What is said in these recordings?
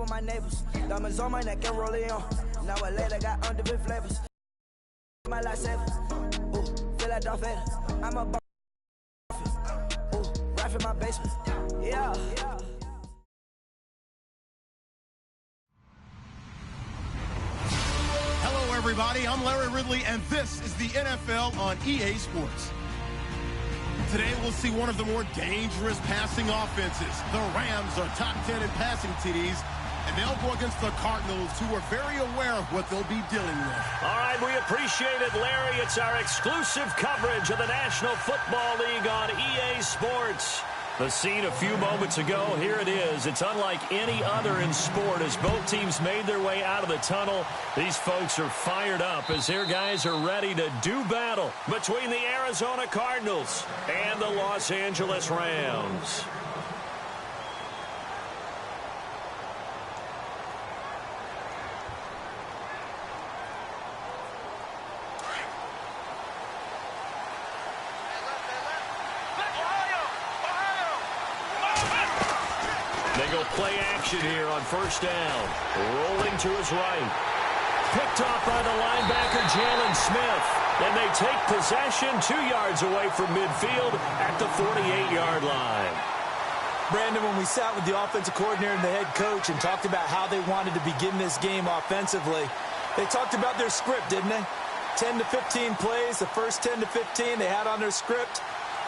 with my neighbors. Diamonds on my neck and rolling on. Now I later got underbit flavors. My lifesaver. Ooh, feel like Darth Vader. I'm a boss. Ooh, right in my basement. Yeah. Hello, everybody. I'm Larry Ridley, and this is the NFL on EA Sports. Today, we'll see one of the more dangerous passing offenses. The Rams are top 10 in passing TDs, and they'll go against the Cardinals, who are very aware of what they'll be dealing with. All right, we appreciate it, Larry. It's our exclusive coverage of the National Football League on EA Sports. The scene a few moments ago, here it is. It's unlike any other in sport as both teams made their way out of the tunnel. These folks are fired up as their guys are ready to do battle between the Arizona Cardinals and the Los Angeles Rams. They go play action here on first down. Rolling to his right. Picked off by the linebacker, Jalen Smith. And they take possession 2 yards away from midfield at the 48-yard line. Brandon, when we sat with the offensive coordinator and the head coach and talked about how they wanted to begin this game offensively, they talked about their script, didn't they? 10 to 15 plays, the first 10 to 15 they had on their script.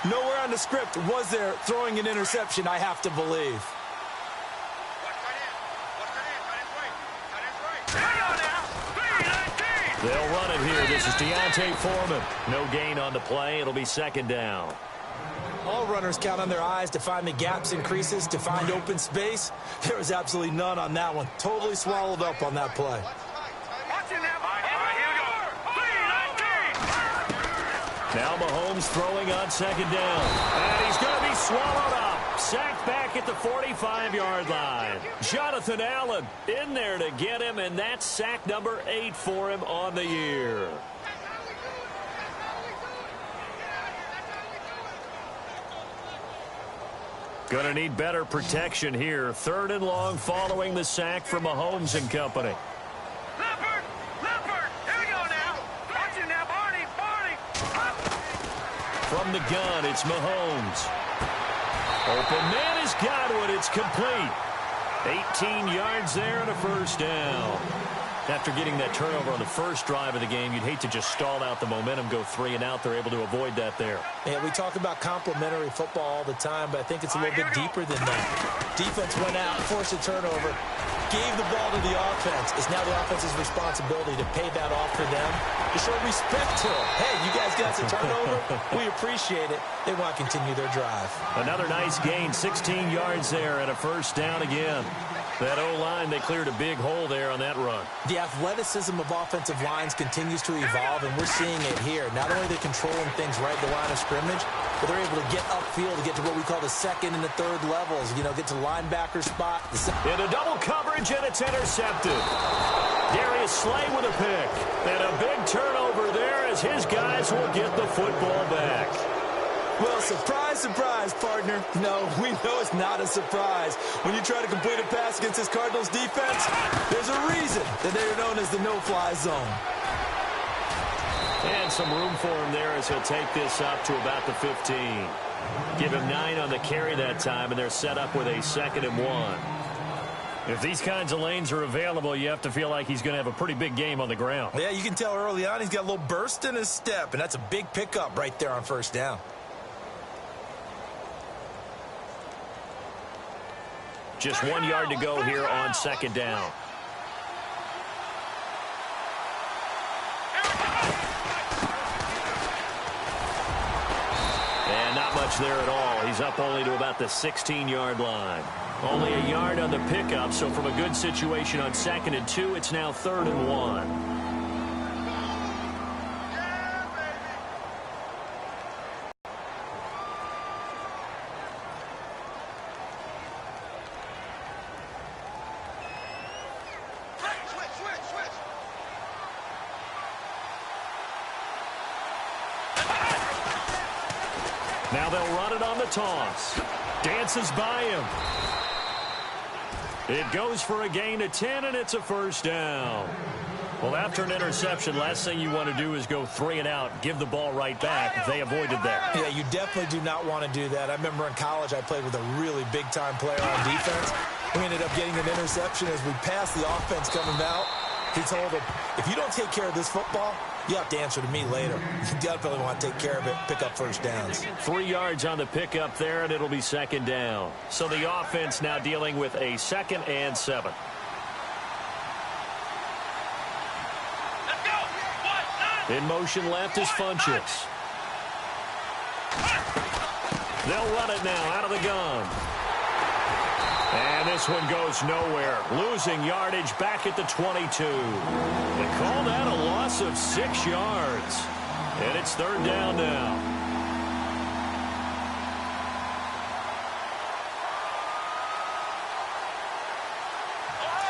Nowhere on the script was there throwing an interception, I have to believe. They'll run it here. This is Deontay Foreman. No gain on the play. It'll be second down. All runners count on their eyes to find the gaps and creases, to find open space. There was absolutely none on that one. Totally swallowed up on that play. Now Mahomes throwing on second down. And he's going to be swallowed up. Sacked back at the 45-yard line. Jonathan Allen in there to get him, and that's sack number 8 for him on the year. Going to need better protection here. Third and long following the sack from Mahomes and company. From the gun, it's Mahomes. Open man is Godwin. It's complete. 18 yards there and a first down. After getting that turnover on the first drive of the game, you'd hate to just stall out the momentum, go 3 and out. They're able to avoid that there. Yeah, we talk about complementary football all the time, but I think it's a little bit deeper than that. Defense went out, forced a turnover, gave the ball to the offense. It's now the offense's responsibility to pay that off for them, to show respect to them. Hey, you guys got some turnover. We appreciate it. They want to continue their drive. Another nice gain, 16 yards there and a first down again. That O-line, they cleared a big hole there on that run. The athleticism of offensive lines continues to evolve, and we're seeing it here. Not only are they controlling things right at the line of scrimmage, but they're able to get upfield to get to what we call the second and the third levels. You know, get to the linebacker spot. In a double coverage, and it's intercepted. Darius Slay with a pick. And a big turnover there as his guys will get the football back. Well, surprise, surprise, partner. No, we know it's not a surprise. When you try to complete a pass against this Cardinals defense, there's a reason that they're known as the no-fly zone. And some room for him there as he'll take this up to about the 15. Give him 9 on the carry that time, and they're set up with a 2nd and 1. If these kinds of lanes are available, you have to feel like he's going to have a pretty big game on the ground. Yeah, you can tell early on he's got a little burst in his step, and that's a big pickup right there on first down. Just 1 yard to go here on second down. And not much there at all. He's up only to about the 16-yard line. Only a yard on the pickup, so from a good situation on 2nd and 2, it's now 3rd and 1. Now they'll run it on the toss. Dances by him. It goes for a gain of 10, and it's a first down. Well, after an interception, last thing you want to do is go 3 and out, give the ball right back. They avoided that. Yeah, you definitely do not want to do that. I remember in college I played with a really big-time player on defense. We ended up getting an interception as we passed the offense coming out. He told him, if you don't take care of this football, you have to answer to me later. You definitely want to take care of it, pick up first downs. 3 yards on the pickup there, and it'll be second down. So the offense now dealing with a 2nd and 7. In motion left is Funchess. They'll run it now out of the gun. And this one goes nowhere. Losing yardage back at the 22. They call that a loss of 6 yards. And it's 3rd down now.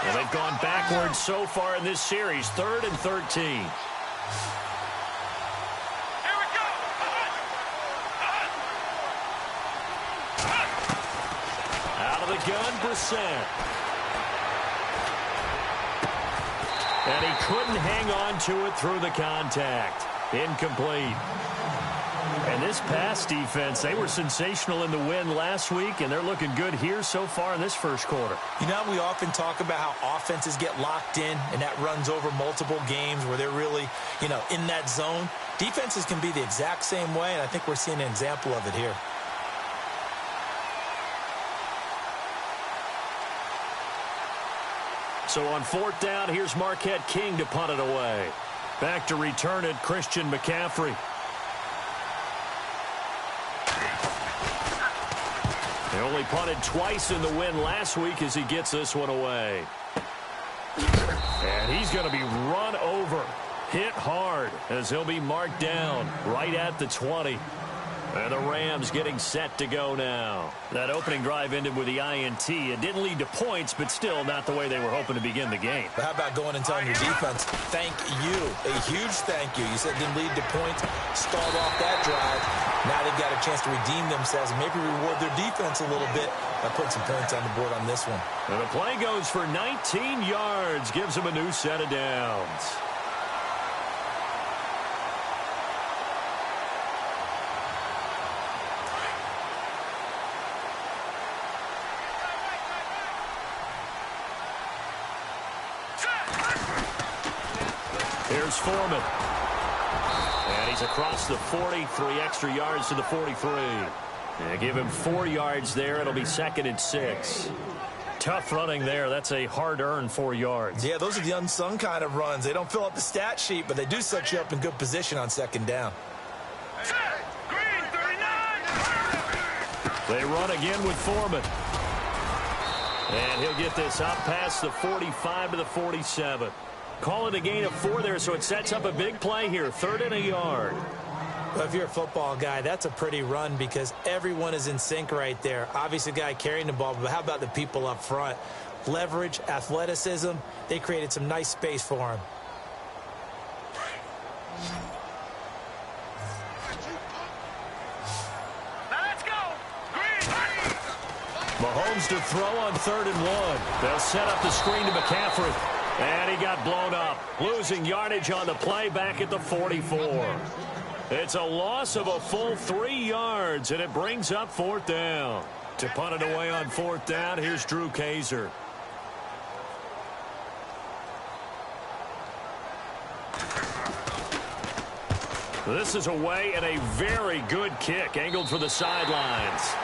Well, they've gone backwards so far in this series. 3rd and 13. Gun, Brissett. And he couldn't hang on to it through the contact. Incomplete. And this pass defense, they were sensational in the win last week, and they're looking good here so far in this first quarter. You know, we often talk about how offenses get locked in, and that runs over multiple games where they're really, in that zone. Defenses can be the exact same way, and I think we're seeing an example of it here. So on 4th down, here's Marquette King to punt it away. Back to return it, Christian McCaffrey. They only punted twice in the win last week as he gets this one away. And he's going to be run over, hit hard, as he'll be marked down right at the 20. And the Rams getting set to go now. That opening drive ended with the INT. It didn't lead to points, but still not the way they were hoping to begin the game. But how about going and telling your defense, thank you, a huge thank you. You said it didn't lead to points, start off that drive. Now they've got a chance to redeem themselves and maybe reward their defense a little bit by putting some points on the board on this one. And the play goes for 19 yards, gives them a new set of downs. Here's Foreman. And he's across the 40, 3 extra yards to the 43. And give him 4 yards there. It'll be 2nd and 6. Tough running there. That's a hard-earned 4 yards. Yeah, those are the unsung kind of runs. They don't fill up the stat sheet, but they do set you up in good position on 2nd down. They run again with Foreman. And he'll get this up past the 45 to the 47. Call it a gain of 4 there, so it sets up a big play here. 3rd and a yard. Well, if you're a football guy, that's a pretty run because everyone is in sync right there. Obviously, the guy carrying the ball, but how about the people up front? Leverage, athleticism, they created some nice space for him. Now let's go. Green. Mahomes to throw on 3rd and 1. They'll set up the screen to McCaffrey. And he got blown up, losing yardage on the play back at the 44. It's a loss of a full 3 yards, and it brings up 4th down. To punt it away on 4th down, here's Drew Kaiser. This is away and a very good kick, angled for the sidelines.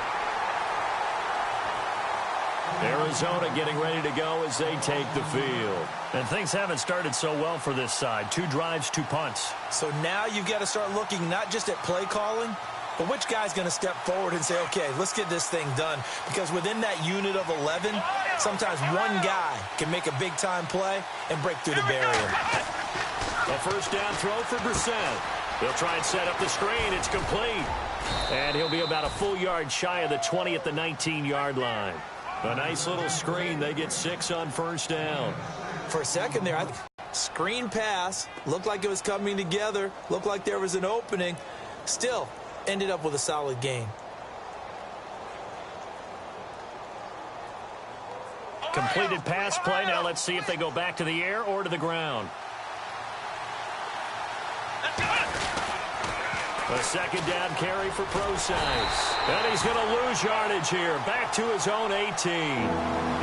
Arizona getting ready to go as they take the field. And things haven't started so well for this side. 2 drives, 2 punts. So now you've got to start looking not just at play calling, but which guy's going to step forward and say, okay, let's get this thing done. Because within that unit of 11, sometimes one guy can make a big-time play and break through the barrier. A 1st down throw for Brissett. They'll try and set up the screen. It's complete. And he'll be about a full yard shy of the 20 at the 19-yard line. A nice little screen. They get 6 on 1st down. For a second there, screen pass. Looked like it was coming together. Looked like there was an opening. Still ended up with a solid gain. Completed pass play. Now let's see if they go back to the air or to the ground. A second down carry for Procise. And he's going to lose yardage here. Back to his own 18.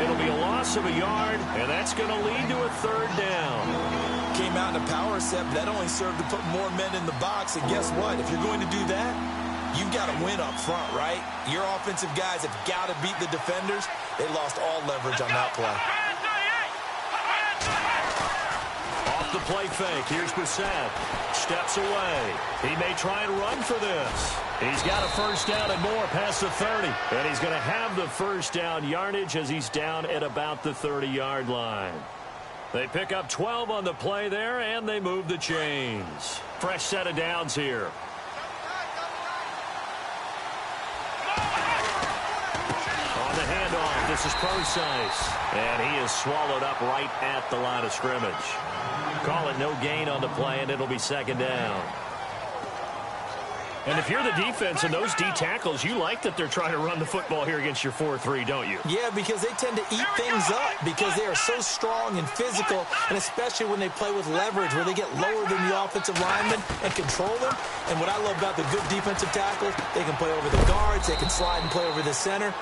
It'll be a loss of a yard, and that's going to lead to a third down. Came out in a power set, but that only served to put more men in the box. And guess what? If you're going to do that, you've got to win up front, right? Your offensive guys have got to beat the defenders. They lost all leverage on that play. Off the play fake. Here's Brissett. Steps away. He may try and run for this. He's got a first down and more past the 30. And he's going to have the first down yardage as he's down at about the 30-yard line. They pick up 12 on the play there, and they move the chains. Fresh set of downs here. On the handoff, this is Procise. And he is swallowed up right at the line of scrimmage. Call it no gain on the play, and it'll be second down. And if you're the defense and those D tackles, you like that they're trying to run the football here against your 4-3, don't you? Yeah, because they tend to eat things up because they are so strong and physical, and especially when they play with leverage where they get lower than the offensive linemen and control them. And what I love about the good defensive tackles, they can play over the guards, they can slide and play over the center.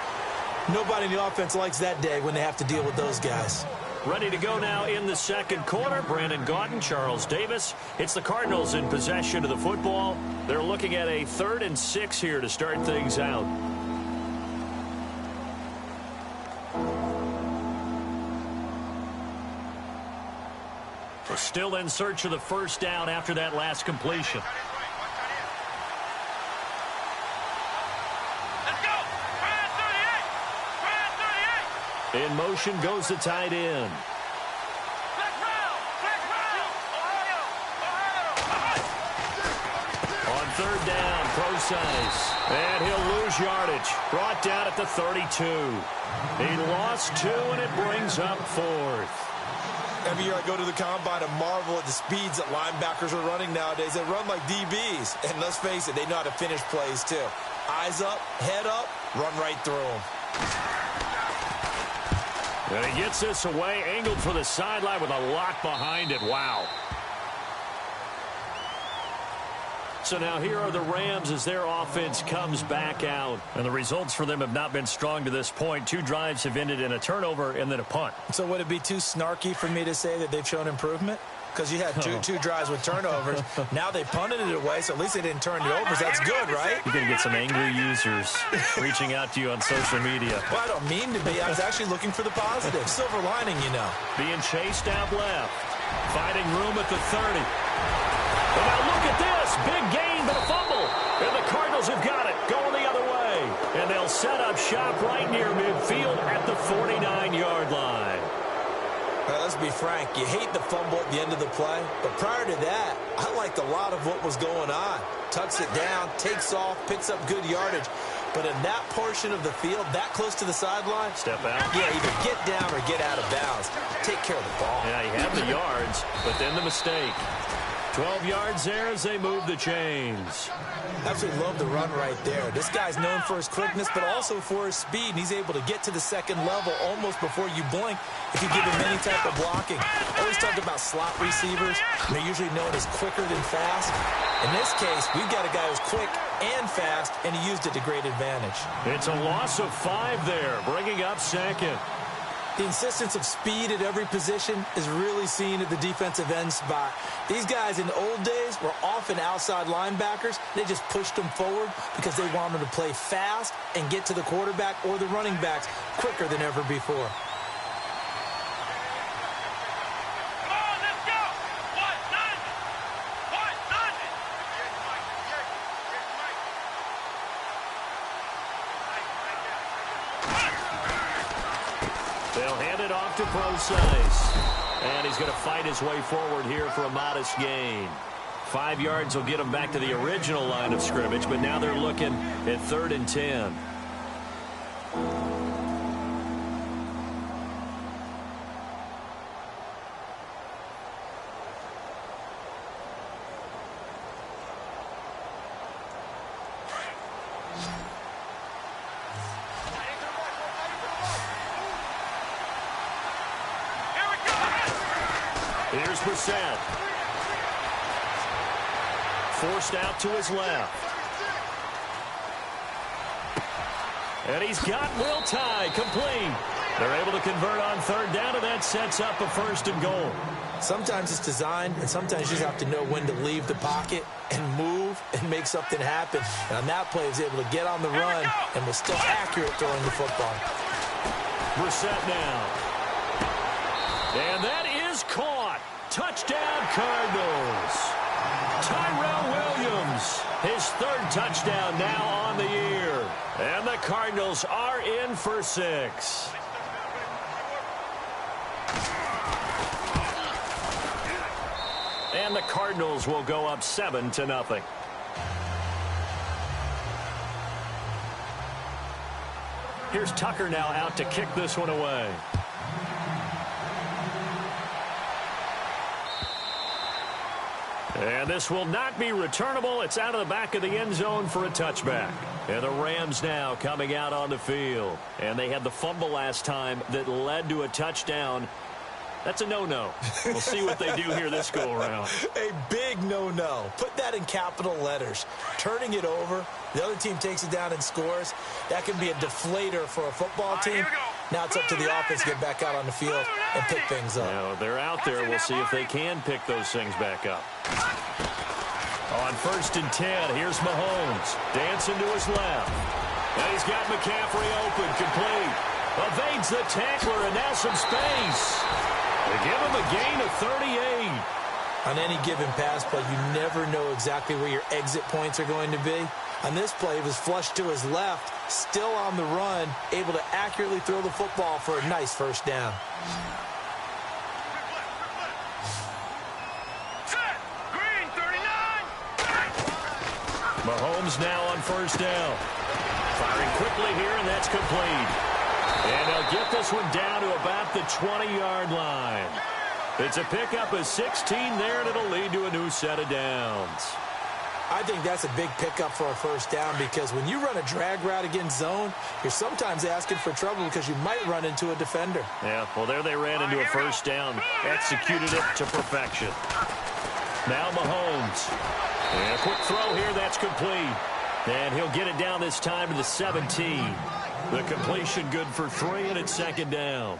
Nobody in the offense likes that day when they have to deal with those guys. Ready to go now in the second quarter. Brandon Gaudin, Charles Davis. It's the Cardinals in possession of the football. They're looking at a 3rd and 6 here to start things out. We're still in search of the first down after that last completion. In motion goes the tight end. On 3rd down, Procise. And he'll lose yardage. Brought down at the 32. He lost 2, and it brings up 4th. Every year I go to the combine and marvel at the speeds that linebackers are running nowadays. They run like DBs. And let's face it, they know how to finish plays too. Eyes up, head up, run right through them. And he gets this away, angled for the sideline with a lot behind it. Wow. So now here are the Rams as their offense comes back out. And the results for them have not been strong to this point. 2 drives have ended in a turnover and then a punt. So would it be too snarky for me to say that they've shown improvement? Because you had two drives with turnovers. Now they punted it away, so at least they didn't turn it over. So that's good, right? You're going to get some angry users reaching out to you on social media. Well, I don't mean to be. I was actually looking for the positive. Silver lining, you know. Being chased out left. Finding room at the 30. And now look at this. Big gain, but a fumble. And the Cardinals have got it. Going the other way. And they'll set up shop right near midfield at the 49-yard line. Let's be frank, you hate the fumble at the end of the play, but prior to that, I liked a lot of what was going on. Tucks it down, takes off, picks up good yardage. But in that portion of the field, that close to the sideline, step out. Yeah, either get down or get out of bounds. Take care of the ball. Yeah, he had the yards, but then the mistake. 12 yards there as they move the chains. Absolutely love the run right there. This guy's known for his quickness, but also for his speed. And he's able to get to the second level almost before you blink if you give him any type of blocking. Always talk about slot receivers. They're usually known as quicker than fast. In this case, we've got a guy who's quick and fast, and he used it to great advantage. It's a loss of 5 there, bringing up second. The insistence of speed at every position is really seen at the defensive end spot. These guys in the old days were often outside linebackers. They just pushed them forward because they wanted to play fast and get to the quarterback or the running backs quicker than ever before. They'll hand it off to Procise. And he's going to fight his way forward here for a modest gain. 5 yards will get him back to the original line of scrimmage, but now they're looking at 3rd and 10. Here's Brissett. Forced out to his left. And he's got Will Tye complete. They're able to convert on third down, and that sets up a 1st and goal. Sometimes it's designed, and sometimes you just have to know when to leave the pocket and move and make something happen. And on that play, he was able to get on the run and was still accurate throwing the football. Brissett now. And that is caught. Touchdown, Cardinals. Tyrell Williams, his 3rd touchdown now on the year. And the Cardinals are in for 6. And the Cardinals will go up 7-0. Here's Tucker now out to kick this one away. And this will not be returnable. It's out of the back of the end zone for a touchback. And the Rams now coming out on the field. And they had the fumble last time that led to a touchdown. That's a no-no. We'll see what they do here this go-around. A big no-no. Put that in capital letters. Turning it over, the other team takes it down and scores. That can be a deflator for a football team. Now it's up to the offense to get back out on the field and pick things up. Now they're out there. We'll see if they can pick those things back up. On 1st and 10, here's Mahomes. Dancing to his left. And he's got McCaffrey open, complete. Evades the tackler, and now some space. They give him a gain of 38. On any given pass play, you never know exactly where your exit points are going to be. On this play, he was flushed to his left, still on the run, able to accurately throw the football for a nice 1st down. Mahomes now on 1st down. Firing quickly here, and that's complete. And they'll get this one down to about the 20-yard line. It's a pickup of 16 there, and it'll lead to a new set of downs. I think that's a big pickup for a 1st down because when you run a drag route against zone, you're sometimes asking for trouble because you might run into a defender. Yeah, well, there they ran into a 1st down. Executed it to perfection. Now Mahomes. And a quick throw here, that's complete. And he'll get it down this time to the 17. The completion good for 3, and it's 2nd down.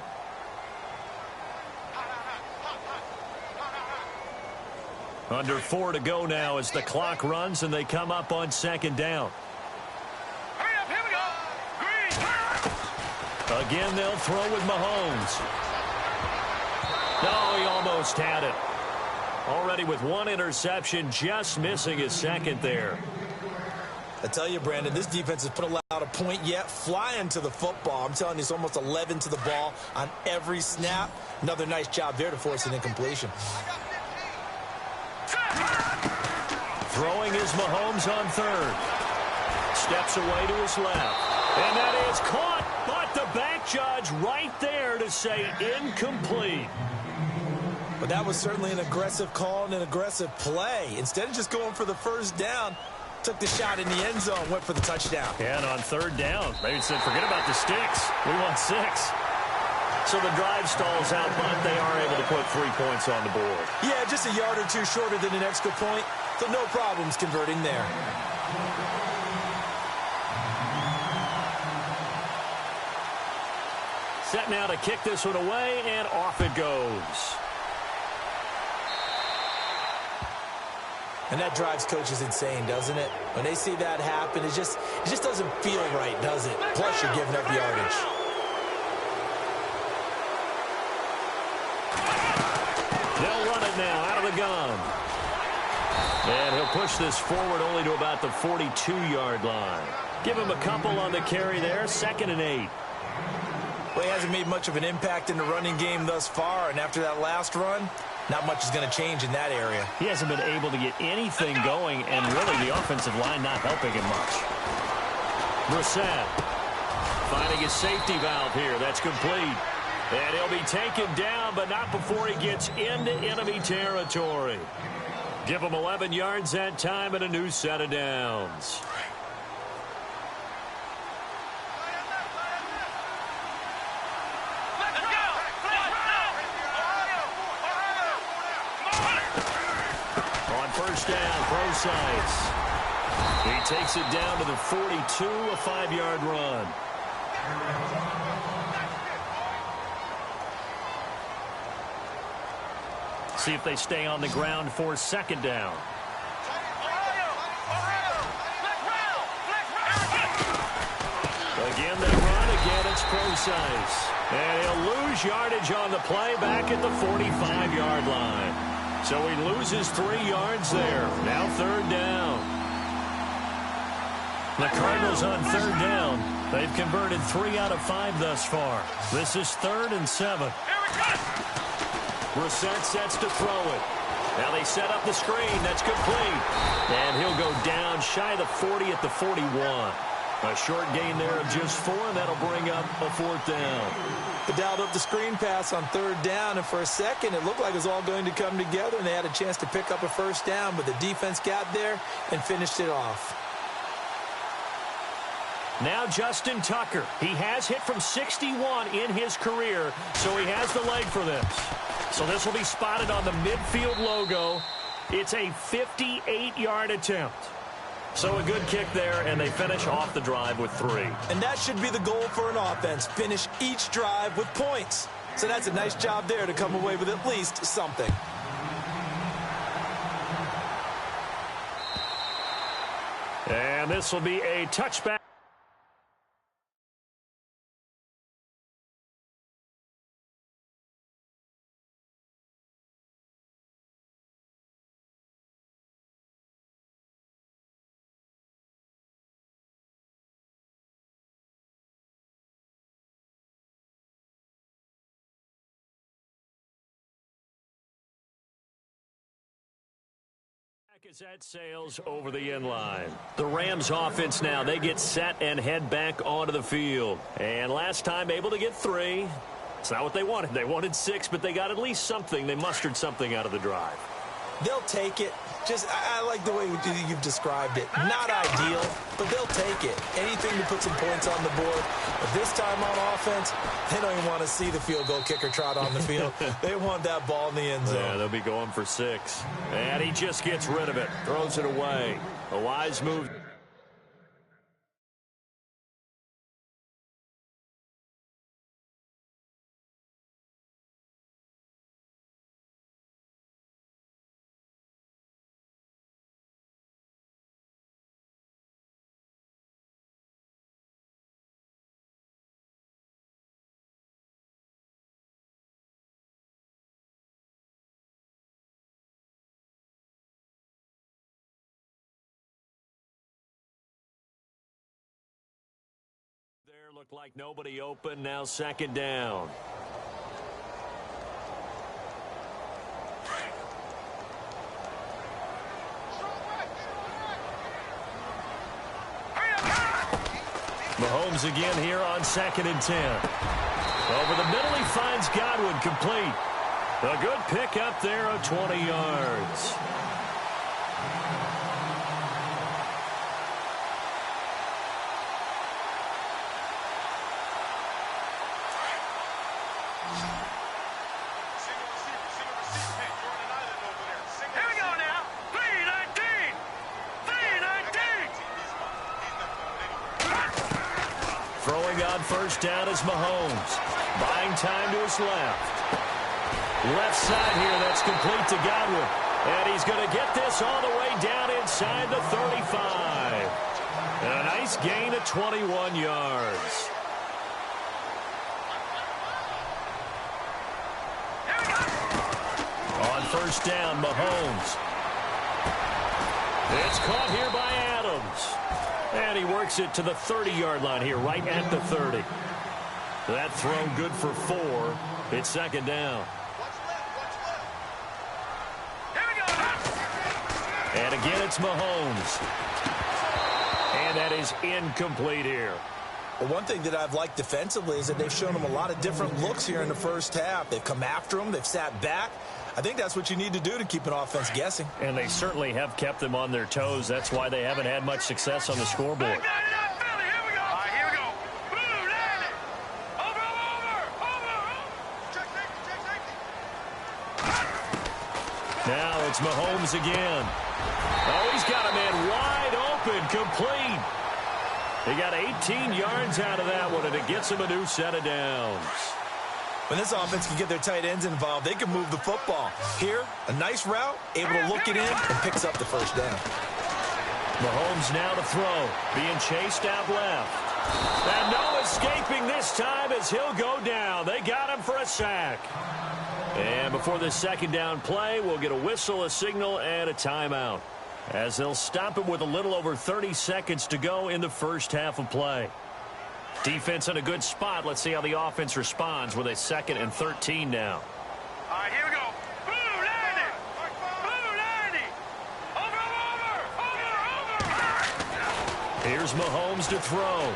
Under 4 to go now as the clock runs, and they come up on 2nd down. Hurry up, here we go. Green. Again, they'll throw with Mahomes. No, he almost had it. Already with 1 interception, just missing his 2nd there. I tell you, Brandon, this defense has put a lot of point yet, flying to the football. I'm telling you, it's almost 11 to the ball on every snap. Another nice job there to force an incompletion. Throwing is Mahomes on 3rd. Steps away to his left. And that is caught, but the back judge right there to say incomplete. But that was certainly an aggressive call and an aggressive play. Instead of just going for the 1st down, took the shot in the end zone, went for the touchdown. And on 3rd down, they said, forget about the sticks. We want 6. So the drive stalls out, but they are able to put 3 points on the board. Yeah, just a yard or 2 shorter than an extra point, so no problems converting there. Set now to kick this one away, and off it goes. And that drives coaches insane, doesn't it? When they see that happen, it just doesn't feel right, does it? Plus, you're giving up yardage. They'll run it now out of the gun. And he'll push this forward only to about the 42-yard line. Give him a couple on the carry there, 2nd and 8. Well, he hasn't made much of an impact in the running game thus far, and after that last run, not much is going to change in that area. He hasn't been able to get anything going, and really the offensive line not helping him much. Brissett finding his safety valve here. That's complete. And he'll be taken down, but not before he gets into enemy territory. Give him 11 yards that time and a new set of downs. first down. Pro-sites. He takes it down to the 42, a 5-yard run. See if they stay on the ground for second down. Again, they run. Again, it's Pro-sites. And he'll lose yardage on the play back at the 45-yard line. So he loses 3 yards there. Now third down. The Cardinals on third down. They've converted 3 out of 5 thus far. This is 3rd and 7. Brissett sets to throw it. Now they set up the screen. That's complete. And he'll go down shy of the 40 at the 41. A short gain there of just 4, and that'll bring up a 4th down. They dialed up the screen pass on third down, and for a second it looked like it was all going to come together, and they had a chance to pick up a first down, but the defense got there and finished it off. Now Justin Tucker. He has hit from 61 in his career, so he has the leg for this. So this will be spotted on the midfield logo. It's a 58-yard attempt. So a good kick there, and they finish off the drive with 3. And that should be the goal for an offense. Finish each drive with points. So that's a nice job there to come away with at least something. And this will be a touchback. As that sails over the end line. The Rams offense now, they get set and head back onto the field. And last time able to get 3. It's not what they wanted. They wanted 6, but they got at least something. They mustered something out of the drive. They'll take it. I like the way you've described it. Not ideal, but they'll take it. Anything to put some points on the board. But this time on offense, they don't even want to see the field goal kicker trot on the field. They want that ball in the end zone. Yeah, they'll be going for 6. And he just gets rid of it. Throws it away. A wise move. There looked like nobody open. Now second down. Mahomes again here on 2nd and 10. Over the middle, he finds Godwin complete. A good pick up there of 20 yards. Throwing on first down is Mahomes. Buying time to his left. Left side here, that's complete to Godwin. And he's going to get this all the way down inside the 35. And a nice gain of 21 yards. On first down, Mahomes. It's caught here by Adams. And he works it to the 30-yard line here, right at the 30. That throw good for 4. It's second down. And again, it's Mahomes. And that is incomplete here. Well, one thing that I've liked defensively is that they've shown him a lot of different looks here in the first half. They've come after him. They've sat back. I think that's what you need to do to keep an offense guessing. And they certainly have kept them on their toes. That's why they haven't had much success on the scoreboard. Now it's Mahomes again. Oh, he's got a man wide open, complete. He got 18 yards out of that one, and it gets him a new set of downs. When this offense can get their tight ends involved, they can move the football. Here, a nice route, able to look it in, and picks up the first down. Mahomes now to throw, being chased out left. And no escaping this time as he'll go down. They got him for a sack. And before this second down play, we'll get a whistle, a signal, and a timeout, as they'll stop it with a little over 30 seconds to go in the first half of play. Defense in a good spot. Let's see how the offense responds with a 2nd and 13 now. All right, here we go. Blue 90. Blue 90. Over. Here's Mahomes to throw.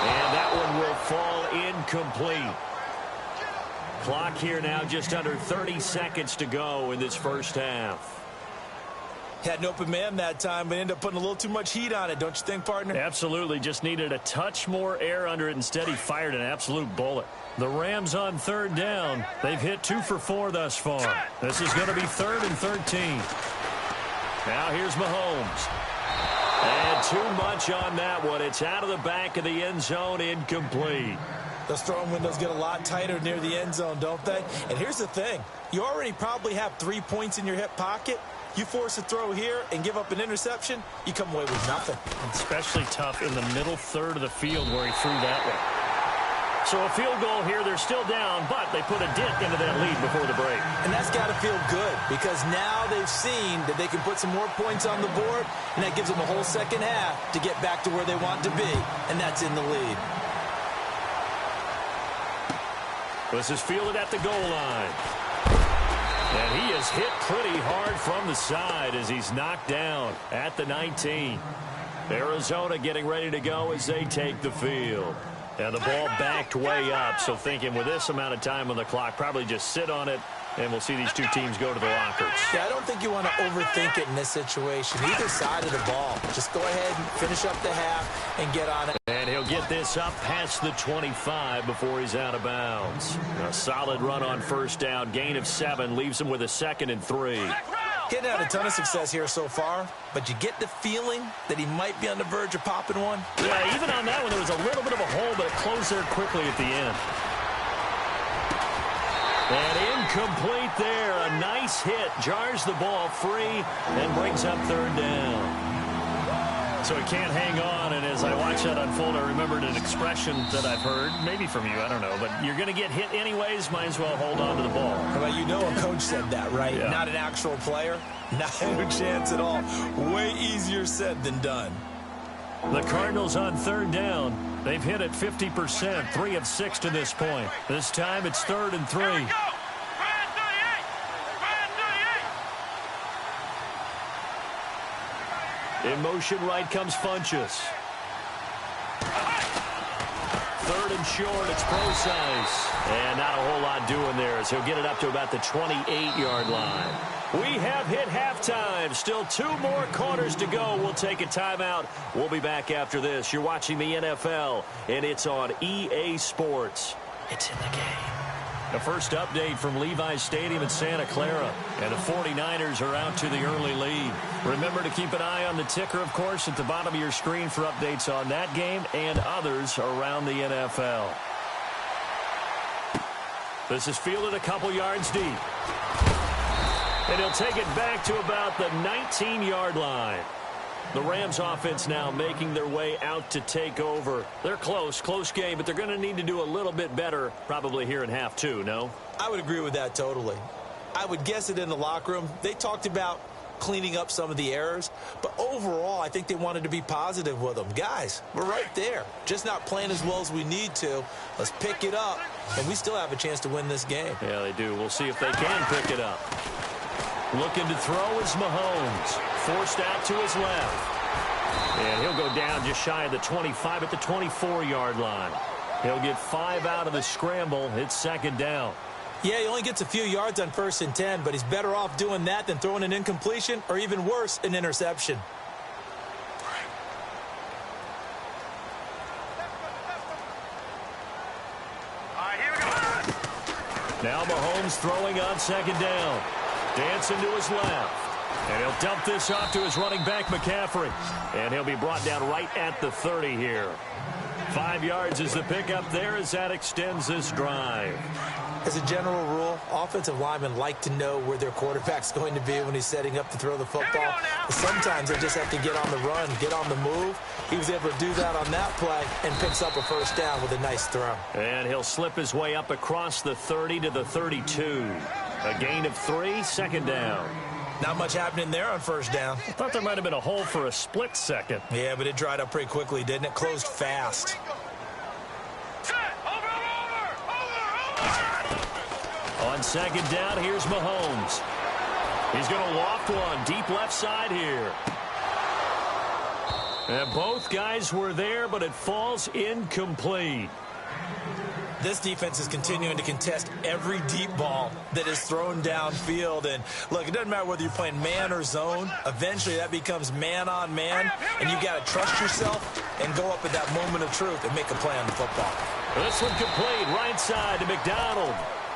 And that one will fall incomplete. Clock here now just under 30 seconds to go in this first half. Had an open man that time, but ended up putting a little too much heat on it, don't you think, partner? Absolutely. Just needed a touch more air under it. Instead, he fired an absolute bullet. The Rams on 3rd down. They've hit 2 for 4 thus far. This is going to be 3rd and 13. Now here's Mahomes. And too much on that one. It's out of the back of the end zone, incomplete. Those throwing windows get a lot tighter near the end zone, don't they? And here's the thing. You already probably have 3 points in your hip pocket. You force a throw here and give up an interception, you come away with nothing. Especially tough in the middle third of the field where he threw that one. So a field goal here. They're still down, but they put a dent into that lead before the break. And that's got to feel good, because now they've seen that they can put some more points on the board, and that gives them a whole second half to get back to where they want to be, and that's in the lead. This is fielded at the goal line. And he is hit pretty hard from the side as he's knocked down at the 19. Arizona getting ready to go as they take the field. And the ball backed way up, so thinking with this amount of time on the clock, probably just sit on it, and we'll see these two teams go to the lockers. Yeah, I don't think you want to overthink it in this situation. Either side of the ball. Just go ahead and finish up the half and get on it. And he'll get this up past the 25 before he's out of bounds. A solid run on first down. Gain of 7 leaves him with a 2nd and 3. Hitting out a ton of success here so far, but you get the feeling that he might be on the verge of popping one. Yeah, even on that one, there was a little bit of a hole, but it closed there quickly at the end. And incomplete there. A nice hit. Jars the ball free and brings up 3rd down. So he can't hang on, and as I watch that unfold, I remembered an expression that I've heard, maybe from you, I don't know, but you're going to get hit anyways, might as well hold on to the ball. Well, you know a coach said that, right? Yeah. Not an actual player. Not a chance at all. Way easier said than done. The Cardinals on 3rd down. They've hit it 50%, 3 of 6 to this point. This time it's 3rd and 3. In motion right comes Funchess. 3rd and short, it's Procise. And not a whole lot doing there as he'll get it up to about the 28-yard line. We have hit halftime. Still 2 more quarters to go. We'll take a timeout. We'll be back after this. You're watching the NFL, and it's on EA Sports. It's in the game. The first update from Levi's Stadium in Santa Clara. And the 49ers are out to the early lead. Remember to keep an eye on the ticker, of course, at the bottom of your screen for updates on that game and others around the NFL. This is fielded a couple yards deep. And he'll take it back to about the 19-yard line. The Rams offense now making their way out to take over. They're close game, but they're going to need to do a little bit better probably here in half 2, no? I would agree with that totally. I would guess it in the locker room. They talked about cleaning up some of the errors, but overall I think they wanted to be positive with them. Guys, we're right there. Just not playing as well as we need to. Let's pick it up, and we still have a chance to win this game. Yeah, they do. We'll see if they can pick it up. Looking to throw is Mahomes. Forced out to his left. And he'll go down just shy of the 25 at the 24-yard line. He'll get 5 out of the scramble. It's 2nd down. Yeah, he only gets a few yards on 1st and 10, but he's better off doing that than throwing an incompletion or even worse, an interception. All right, here we go. Now Mahomes throwing on 2nd down. Dancing to his left. And he'll dump this off to his running back, McCaffrey. And he'll be brought down right at the 30 here. 5 yards is the pickup there as that extends this drive. As a general rule, offensive linemen like to know where their quarterback's going to be when he's setting up to throw the football. Sometimes they just have to get on the run, get on the move. He was able to do that on that play and picks up a first down with a nice throw. And he'll slip his way up across the 30 to the 32. A gain of 3, second down. Not much happening there on first down. I thought there might have been a hole for a split second. Yeah, but it dried up pretty quickly, didn't it? Closed fast. On second down, here's Mahomes. He's going to loft one deep left side here. And both guys were there, but it falls incomplete. This defense is continuing to contest every deep ball that is thrown downfield. And, look, it doesn't matter whether you're playing man or zone. Eventually, that becomes man on man, and you've got to trust yourself and go up at that moment of truth and make a play on the football. This one complete, right side to McDonald.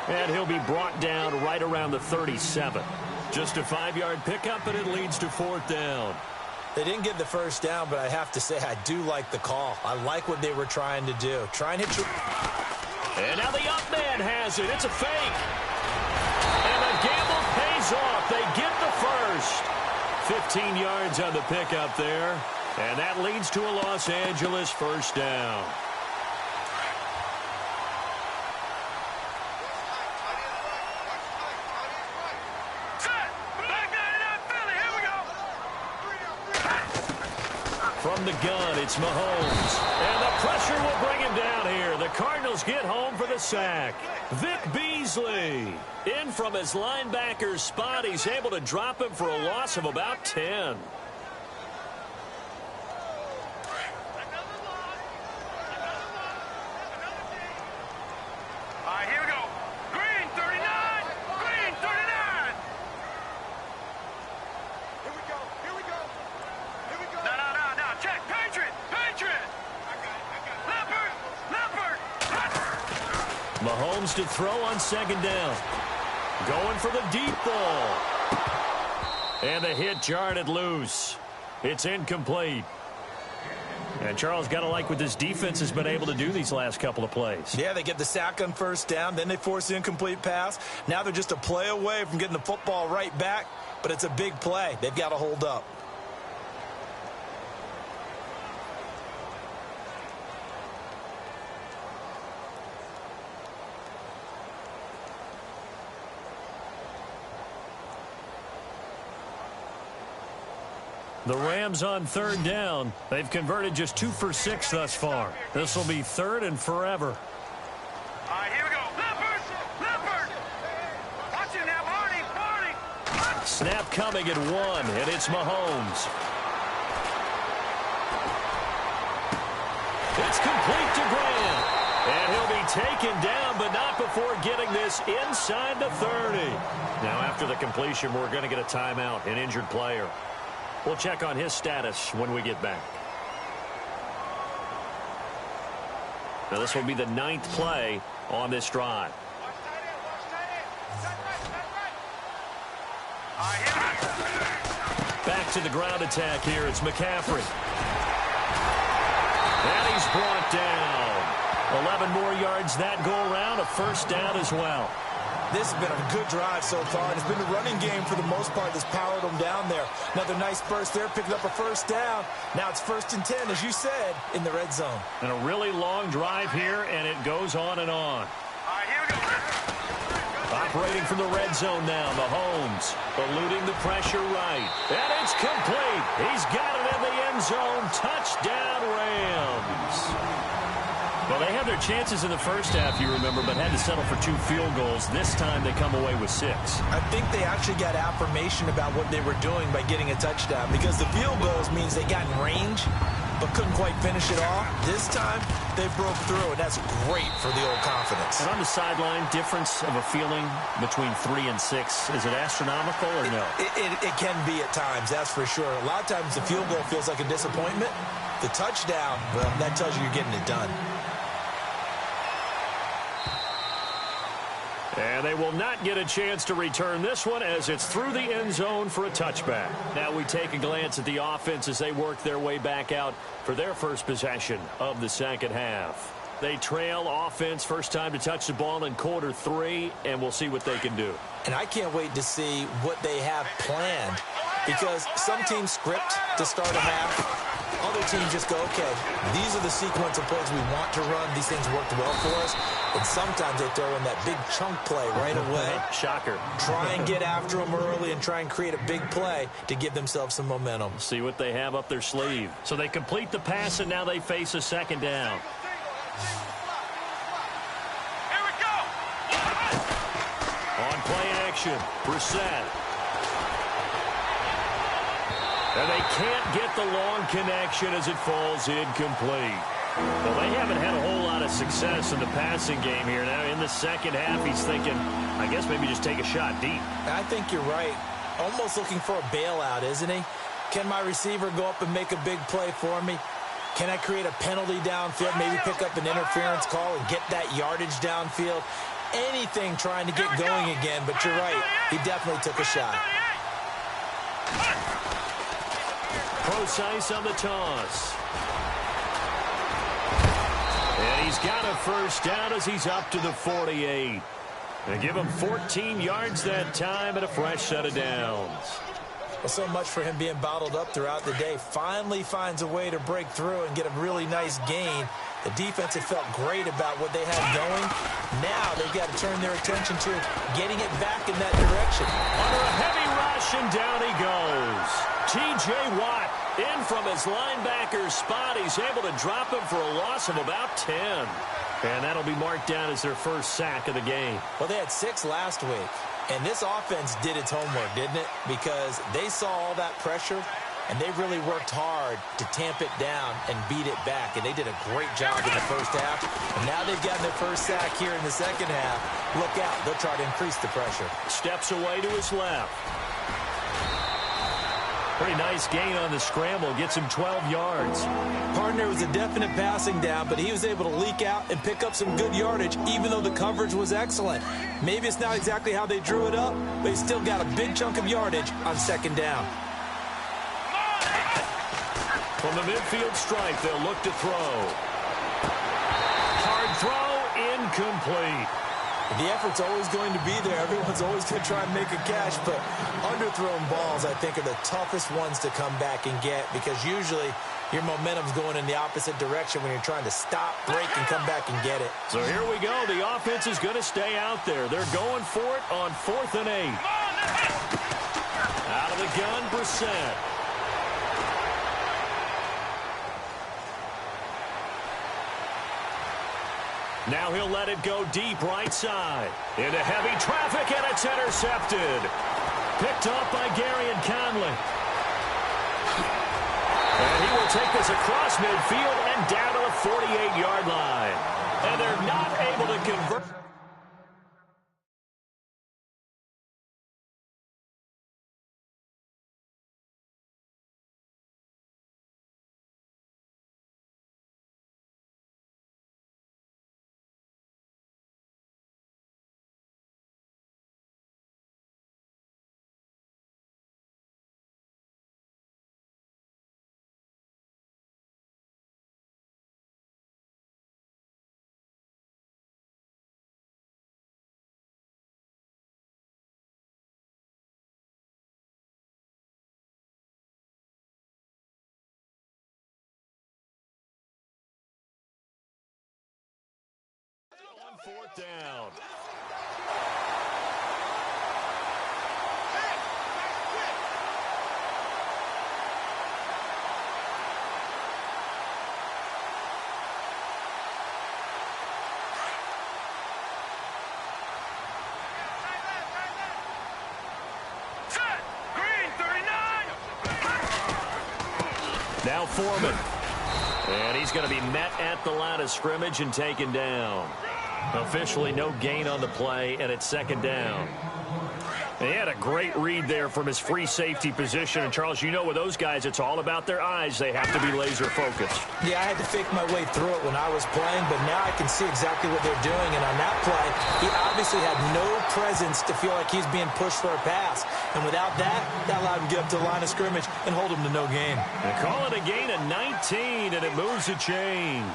And he'll be brought down right around the 37. Just a 5-yard pickup, and it leads to fourth down. They didn't get the first down, but I have to say I do like the call. I like what they were trying to do. Try and hit your... And now the up man has it. It's a fake. And the gamble pays off. They get the first. 15 yards on the pickup there. And that leads to a Los Angeles first down. From the gun, it's Mahomes. And the pressure will bring him down here. The Cardinals get home for the sack. Vic Beasley in from his linebacker spot. He's able to drop him for a loss of about 10. Here we go. Green 39. Green 39. Here we go. Here we go. Here we go. No. Check. Patriot. Patriot. I got it. Leopard. Mahomes to throw on second down. Going for the deep ball. And the hit jarred it loose. It's incomplete. And Charles, got to like what this defense has been able to do these last couple of plays. Yeah, they get the sack on first down, then they force the incomplete pass. Now they're just a play away from getting the football right back, but it's a big play. They've got to hold up. The Rams on third down. They've converted just 2 for 6 thus far. This will be third and forever. Here we go. Leopard. Watch it now, Barney. Snap coming at 1, and it's Mahomes. It's complete to Grant. And he'll be taken down, but not before getting this inside the 30. Now, after the completion, we're going to get a timeout, an injured player. We'll check on his status when we get back. Now, this will be the 9th play on this drive. Back to the ground attack here. It's McCaffrey. And he's brought down. 11 more yards that go around. A first down as well. This has been a good drive so far, and it's been the running game for the most part that's powered them down there. Another nice burst there, picking up a first down. Now it's 1st and 10, as you said, in the red zone. And a really long drive here, and it goes on and on. Here we go. Operating from the red zone now, Mahomes eluding the pressure right. And it's complete. He's got it in the end zone. Touchdown, Rams. Well, they had their chances in the first half, you remember, but had to settle for 2 field goals. This time they come away with 6. I think they actually got affirmation about what they were doing by getting a touchdown, because the field goals means they got in range but couldn't quite finish it off. This time they broke through, and that's great for the old confidence. And on the sideline, difference of a feeling between 3 and 6, is it astronomical or no? It can be at times, that's for sure. A lot of times the field goal feels like a disappointment. The touchdown, well, that tells you you're getting it done. And they will not get a chance to return this one as it's through the end zone for a touchback. Now we take a glance at the offense as they work their way back out for their first possession of the second half. They trail offense first time to touch the ball in quarter 3, and we'll see what they can do. And I can't wait to see what they have planned, because some teams script to start a half. Other teams just go, okay, these are the sequence of plays we want to run. These things worked well for us. And sometimes they throw in that big chunk play right away. Shocker. Try and get after them early and try and create a big play to give themselves some momentum. See what they have up their sleeve. So they complete the pass, and now they face a second down. Here we go. On play action, Brissett. And they can't get the long connection as it falls incomplete. Well, they haven't had a whole lot of success in the passing game here. Now, in the second half, he's thinking, I guess maybe just take a shot deep. I think you're right. Almost looking for a bailout, isn't he? Can my receiver go up and make a big play for me? Can I create a penalty downfield, maybe pick up an interference call and get that yardage downfield? Anything trying to get going again, but you're right. He definitely took a shot. Procise on the toss. And he's got a first down as he's up to the 48. They give him 14 yards that time and a fresh set of downs. Well, so much for him being bottled up throughout the day. Finally finds a way to break through and get a really nice gain. The defense had felt great about what they had going. Now they've got to turn their attention to getting it back in that direction. Under a heavy rush, and down he goes. T.J. Watt in from his linebacker spot. He's able to drop him for a loss of about 10. And that'll be marked down as their first sack of the game. Well, they had 6 last week. And this offense did its homework, didn't it? Because they saw all that pressure, and they really worked hard to tamp it down and beat it back. And they did a great job in the first half. And now they've gotten their first sack here in the second half. Look out. They'll try to increase the pressure. Steps away to his left. Pretty nice gain on the scramble. Gets him 12 yards. Partner was a definite passing down, but he was able to leak out and pick up some good yardage, even though the coverage was excellent. Maybe it's not exactly how they drew it up, but he still got a big chunk of yardage on second down. From the midfield stripe, they'll look to throw. Hard throw, incomplete. The effort's always going to be there. Everyone's always going to try and make a catch, but underthrown balls, I think, are the toughest ones to come back and get, because usually your momentum's going in the opposite direction when you're trying to stop, break, and come back and get it. So here we go. The offense is going to stay out there. They're going for it on 4th and 8. Out of the gun, Brissett. Now he'll let it go deep right side. Into heavy traffic, and it's intercepted. Picked off by Gary and Conley. And he will take this across midfield and down to the 48-yard line. And they're not able to convert. On 4th down. Set. Green 39. Now Foreman. And he's going to be met at the line of scrimmage and taken down. Officially no gain on the play, and it's second down. He had a great read there from his free safety position. And, Charles, you know with those guys, it's all about their eyes. They have to be laser-focused. Yeah, I had to fake my way through it when I was playing, but now I can see exactly what they're doing. And on that play, he obviously had no presence to feel like he's being pushed for a pass. And without that, that allowed him to get up to the line of scrimmage and hold him to no gain. They call it a gain of 19, and it moves the chains.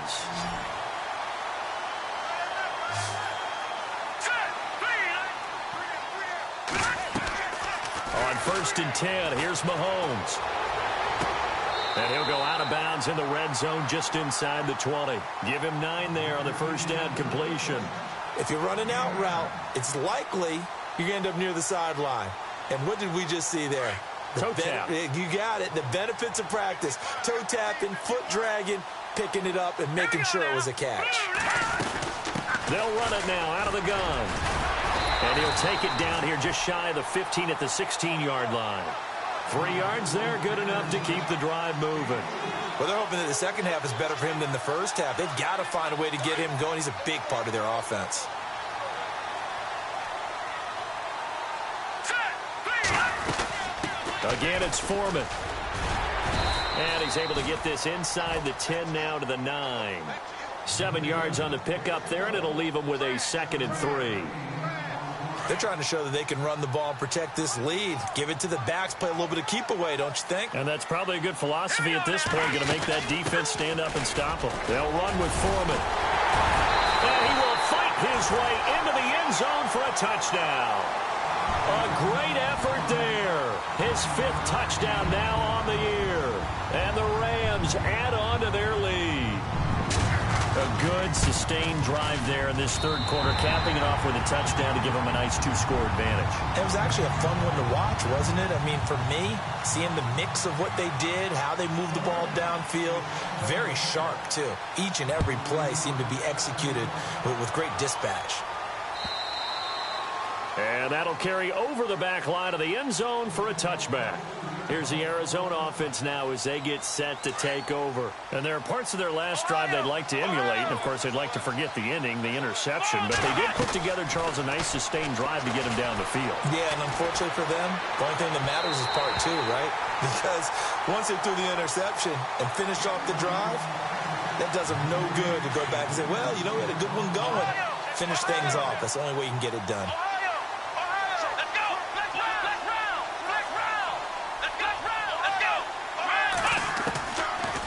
On 1st and 10, here's Mahomes. And he'll go out of bounds in the red zone just inside the 20. Give him 9 there on the first down completion. If you're running out route, it's likely you're going to end up near the sideline. And what did we just see there? Toe tap. You got it. The benefits of practice. Toe tapping, foot dragging, picking it up, and making sure it was a catch. They'll run it now out of the gun. And he'll take it down here just shy of the 15 at the 16-yard line. 3 yards there, good enough to keep the drive moving. Well, they're hoping that the second half is better for him than the first half. They've got to find a way to get him going. He's a big part of their offense. Again, it's Foreman. And he's able to get this inside the 10 now to the 9. 7 yards on the pickup there, and it'll leave him with a 2nd and 3. They're trying to show that they can run the ball and protect this lead. Give it to the backs, play a little bit of keep away, don't you think? And that's probably a good philosophy at this point, going to make that defense stand up and stop them. They'll run with Foreman. And he will fight his way into the end zone for a touchdown. A great effort there. His 5th touchdown now on the year. And the Rams add on to their lead. A good, sustained drive there in this third quarter, capping it off with a touchdown to give them a nice 2-score advantage. It was actually a fun one to watch, wasn't it? I mean, for me, seeing the mix of what they did, how they moved the ball downfield, very sharp, too. Each and every play seemed to be executed with great dispatch. And that'll carry over the back line of the end zone for a touchback. Here's the Arizona offense now as they get set to take over. And there are parts of their last drive they'd like to emulate. And, of course, they'd like to forget the ending, the interception. But they did put together, Charles, a nice sustained drive to get him down the field. Yeah, and unfortunately for them, the only thing that matters is part 2, right? Because once they threw the interception and finished off the drive, that does them no good to go back and say, well, you know, we had a good one going. Finish things off. That's the only way you can get it done.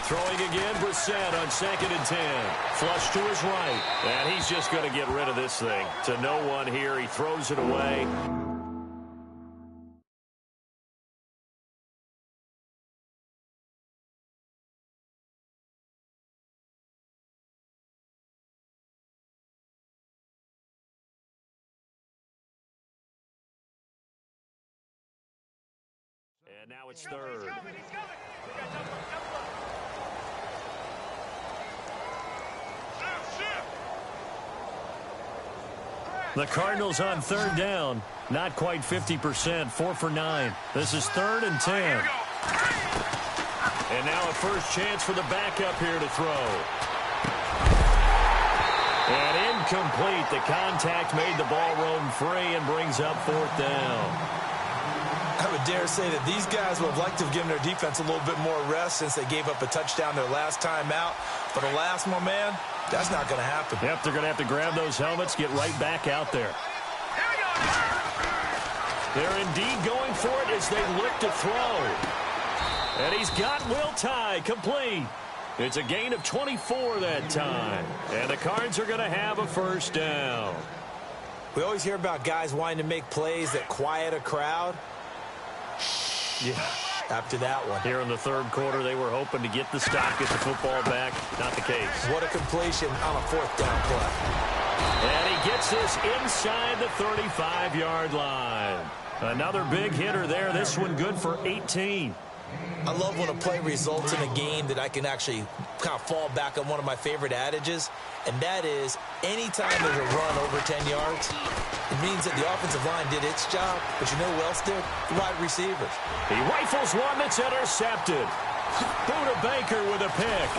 Throwing again, Brissett on 2nd and 10. Flush to his right. And he's just going to get rid of this thing. To no one here. He throws it away. And now it's 3rd. The Cardinals on 3rd down. Not quite 50%. 4 for 9. This is 3rd and 10. And now a first chance for the backup here to throw. And incomplete. The contact made the ball roam free and brings up 4th down. I would dare say that these guys would have liked to have given their defense a little bit more rest since they gave up a touchdown their last time out. But alas, my man, that's not going to happen. Yep, they're going to have to grab those helmets, get right back out there. They're indeed going for it as they look to throw. And he's got Will Tye complete. It's a gain of 24 that time. And the Cards are going to have a first down. We always hear about guys wanting to make plays that quiet a crowd. Yeah, after that one. Here in the third quarter, they were hoping to get the stop, get the football back. Not the case. What a completion on a 4th down play. And he gets this inside the 35-yard line. Another big hitter there. This one good for 18. I love when a play results in a game that I can actually kind of fall back on one of my favorite adages, and that is anytime there's a run over 10 yards, it means that the offensive line did its job, but you know who else did? The wide receivers. He rifles one that's intercepted. Buda Baker with a pick.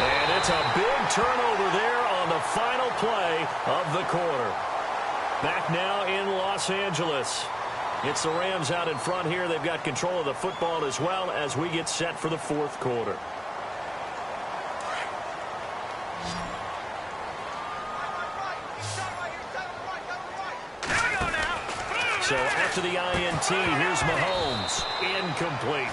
And it's a big turnover there on the final play of the quarter. Back now in Los Angeles. It's the Rams out in front here. They've got control of the football as well as we get set for the fourth quarter. So after the INT, here's Mahomes. Incomplete.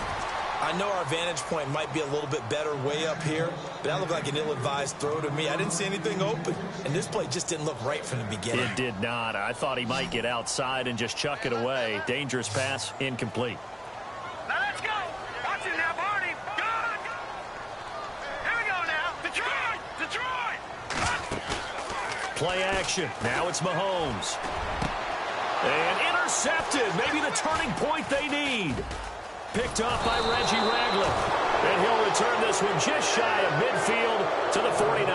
I know our vantage point might be a little bit better way up here, but that looked like an ill-advised throw to me. I didn't see anything open, and this play just didn't look right from the beginning. It did not. I thought he might get outside and just chuck it away. Dangerous pass, incomplete. Now let's go. Watch it now, Barney. Go. Here we go now. Detroit. Detroit. Play action. Now it's Mahomes. And intercepted. Maybe the turning point they need. Picked off by Reggie Ragland. And he'll return this one just shy of midfield to the 49.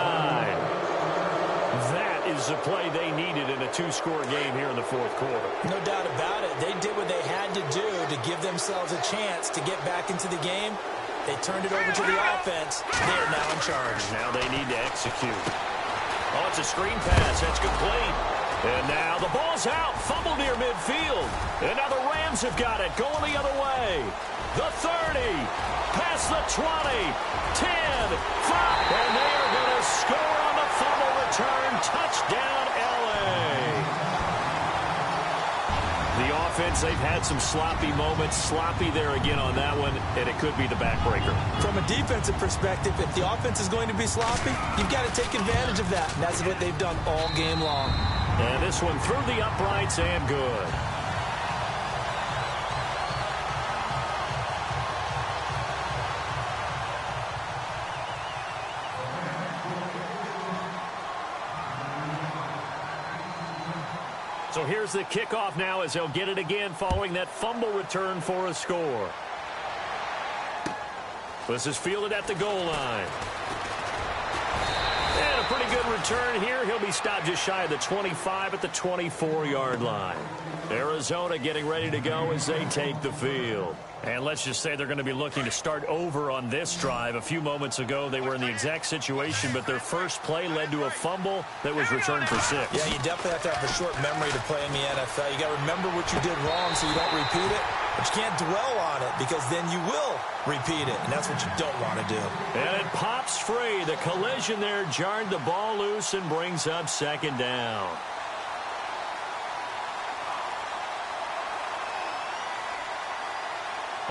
That is the play they needed in a two-score game here in the fourth quarter. No doubt about it. They did what they had to do to give themselves a chance to get back into the game. They turned it over to the offense. They are now in charge. Now they need to execute. Oh, it's a screen pass. That's complete. And now the ball's out. Fumble near midfield. And now the Rams have got it. Going the other way. The 30. Past the 20. 10. 5. And they are going to score on the fumble return. Touchdown, L.A. The offense, they've had some sloppy moments. Sloppy there again on that one. And it could be the backbreaker. From a defensive perspective, if the offense is going to be sloppy, you've got to take advantage of that. And that's what they've done all game long. And this one through the uprights and good. So here's the kickoff now as they'll get it again following that fumble return for a score. This is fielded at the goal line. And a pretty good return here. He'll be stopped just shy of the 25 at the 24-yard line. Arizona getting ready to go as they take the field. And let's just say they're going to be looking to start over on this drive. A few moments ago, they were in the exact situation, but their first play led to a fumble that was returned for 6. Yeah, you definitely have to have a short memory to play in the NFL. You got to remember what you did wrong so you don't repeat it, but you can't dwell on it because then you will repeat it, and that's what you don't want to do. And it pops free. The collision there jarred the ball loose and brings up second down.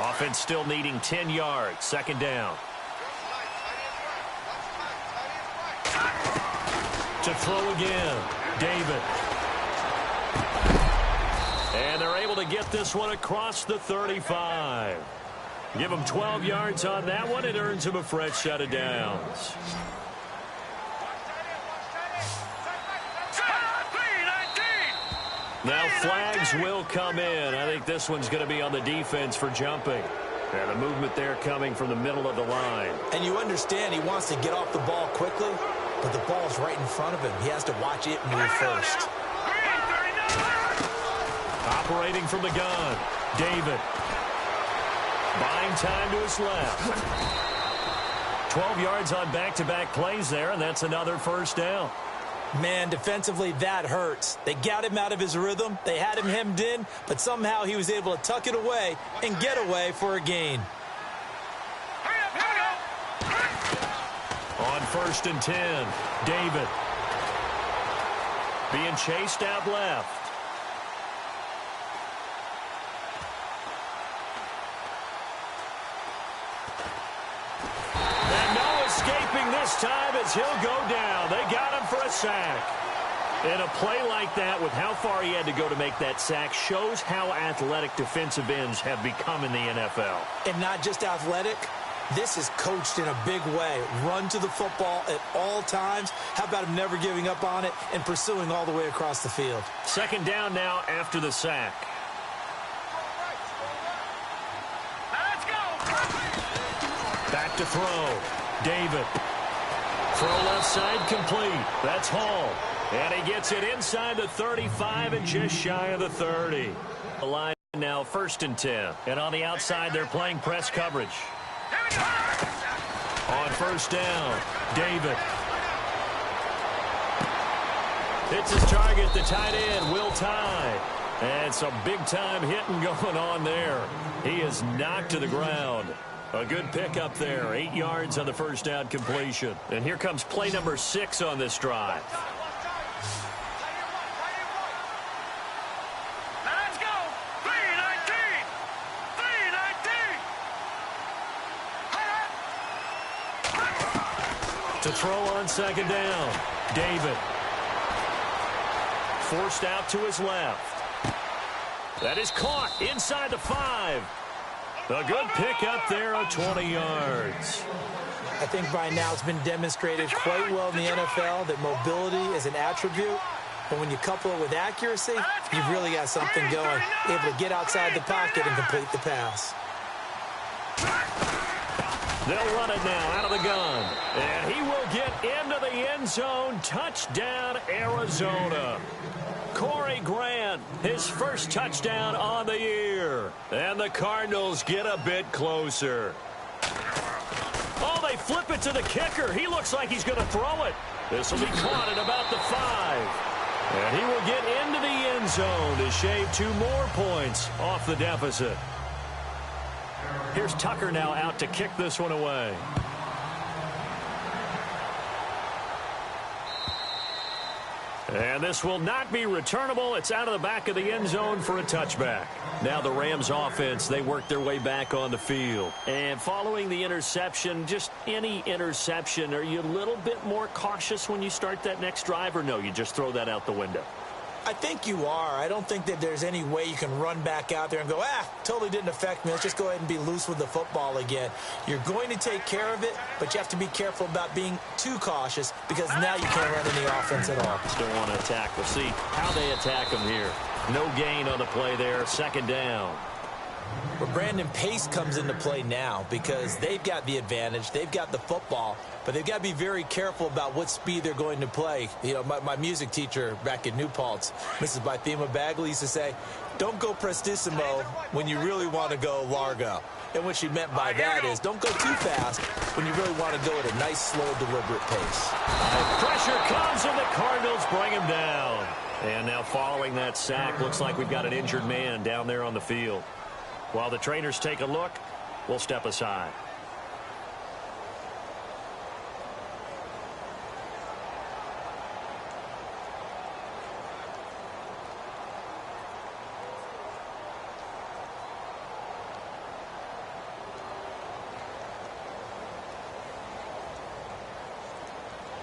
Offense still needing 10 yards. Second down. To throw again. David. And they're able to get this one across the 35. Give them 12 yards on that one. It earns them a fresh set of downs. Now flags will come in. I think this one's going to be on the defense for jumping. And the movement there coming from the middle of the line. And you understand he wants to get off the ball quickly, but the ball's right in front of him. He has to watch it move first. Operating from the gun, David. Buying time to his left. 12 yards on back-to-back plays there, and that's another first down. Man, defensively, that hurts. They got him out of his rhythm. They had him hemmed in, but somehow he was able to tuck it away and get away for a gain. On 1st and 10, David. Being chased out left. Escaping this time as he'll go down. They got him for a sack. And a play like that with how far he had to go to make that sack shows how athletic defensive ends have become in the NFL. And not just athletic, this is coached in a big way. Run to the football at all times. How about him never giving up on it and pursuing all the way across the field? Second down now after the sack. Let's go. Back to throw. David. Throw left side complete. That's Hall. And he gets it inside the 35 and just shy of the 30. The line now 1st and 10. And on the outside, they're playing press coverage. On 1st down, David. Hits his target, the tight end, Will Tye. And some big-time hitting going on there. He is knocked to the ground. A good pickup there. 8 yards on the first down completion. And here comes play number 6 on this drive. Let's go. 319. 319. To throw on second down. David. Forced out to his left. That is caught inside the 5. A good pickup there of 20 yards. I think by now it's been demonstrated quite well in the NFL that mobility is an attribute. But when you couple it with accuracy, you've really got something going. Able to get outside the pocket and complete the pass. They'll run it now out of the gun. And he will get into the end zone. Touchdown, Arizona. Corey Grant, his first touchdown on the year. And the Cardinals get a bit closer. Oh, they flip it to the kicker. He looks like he's going to throw it. This will be caught at about the 5. And he will get into the end zone to shave 2 more points off the deficit. Here's Tucker now out to kick this one away. And this will not be returnable. It's out of the back of the end zone for a touchback. Now the Rams offense, they work their way back on the field. And following the interception, just any interception, are you a little bit more cautious when you start that next drive, or no, you just throw that out the window? I think you are. I don't think that there's any way you can run back out there and go, totally didn't affect me. Let's just go ahead and be loose with the football again. You're going to take care of it, but you have to be careful about being too cautious because now you can't run any offense at all. Still want to attack. We'll see how they attack them here. No gain on the play there. Second down. But Brandon, pace comes into play now because they've got the advantage. They've got the football, but they've got to be very careful about what speed they're going to play. You know, my music teacher back at Tbolts, Mrs. Bythema Bagley, used to say, don't go prestissimo when you really want to go largo. And what she meant by that is don't go too fast when you really want to go at a nice, slow, deliberate pace. Pressure comes and the Cardinals bring him down. And now following that sack, looks like we've got an injured man down there on the field. While the trainers take a look, we'll step aside.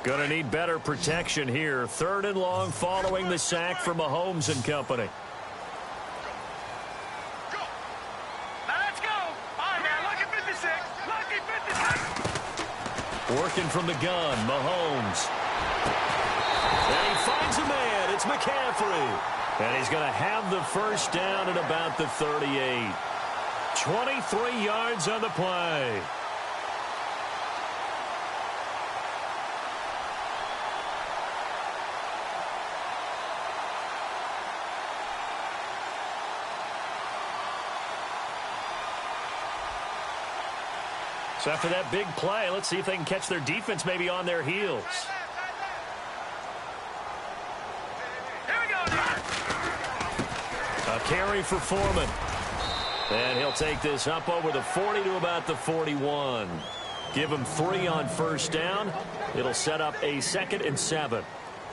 Going to need better protection here. 3rd and long following the sack from Mahomes and company. Working from the gun, Mahomes. And he finds a man. It's McCaffrey. And he's going to have the first down at about the 38. 23 yards on the play. So after that big play, let's see if they can catch their defense maybe on their heels. Here we go. A carry for Foreman. And he'll take this up over the 40 to about the 41. Give him 3 on first down. It'll set up a 2nd and 7.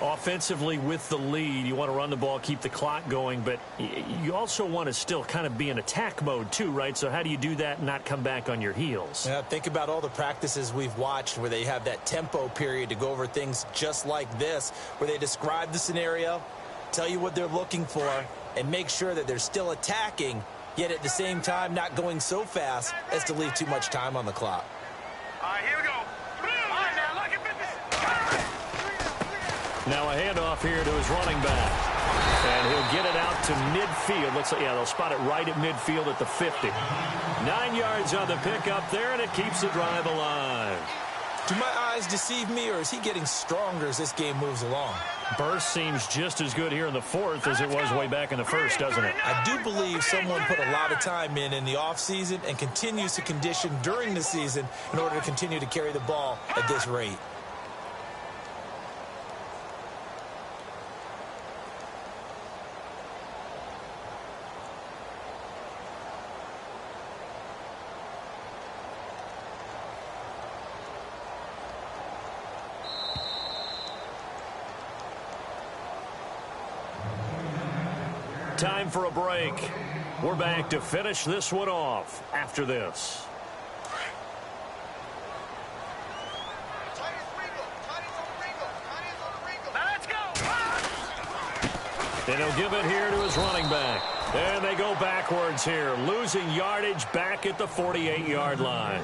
Offensively with the lead, you want to run the ball, keep the clock going, but you also want to still kind of be in attack mode too, right? So how do you do that and not come back on your heels? Yeah, think about all the practices we've watched where they have that tempo period to go over things just like this, where they describe the scenario, tell you what they're looking for, and make sure that they're still attacking, yet at the same time not going so fast as to leave too much time on the clock. All right, here we go. All right, now look at this. Now a handoff here to his running back. And he'll get it out to midfield. Looks like, yeah, they'll spot it right at midfield at the 50. 9 yards on the pickup there, and it keeps the drive alive. Do my eyes deceive me, or is he getting stronger as this game moves along? Burst seems just as good here in the 4th as it was way back in the 1st, doesn't it? I do believe someone put a lot of time in the offseason and continues to condition during the season in order to continue to carry the ball at this rate. time for a break. We're back to finish this one off after this. And he'll give it here to his running back. And they go backwards here, losing yardage back at the 48-yard line.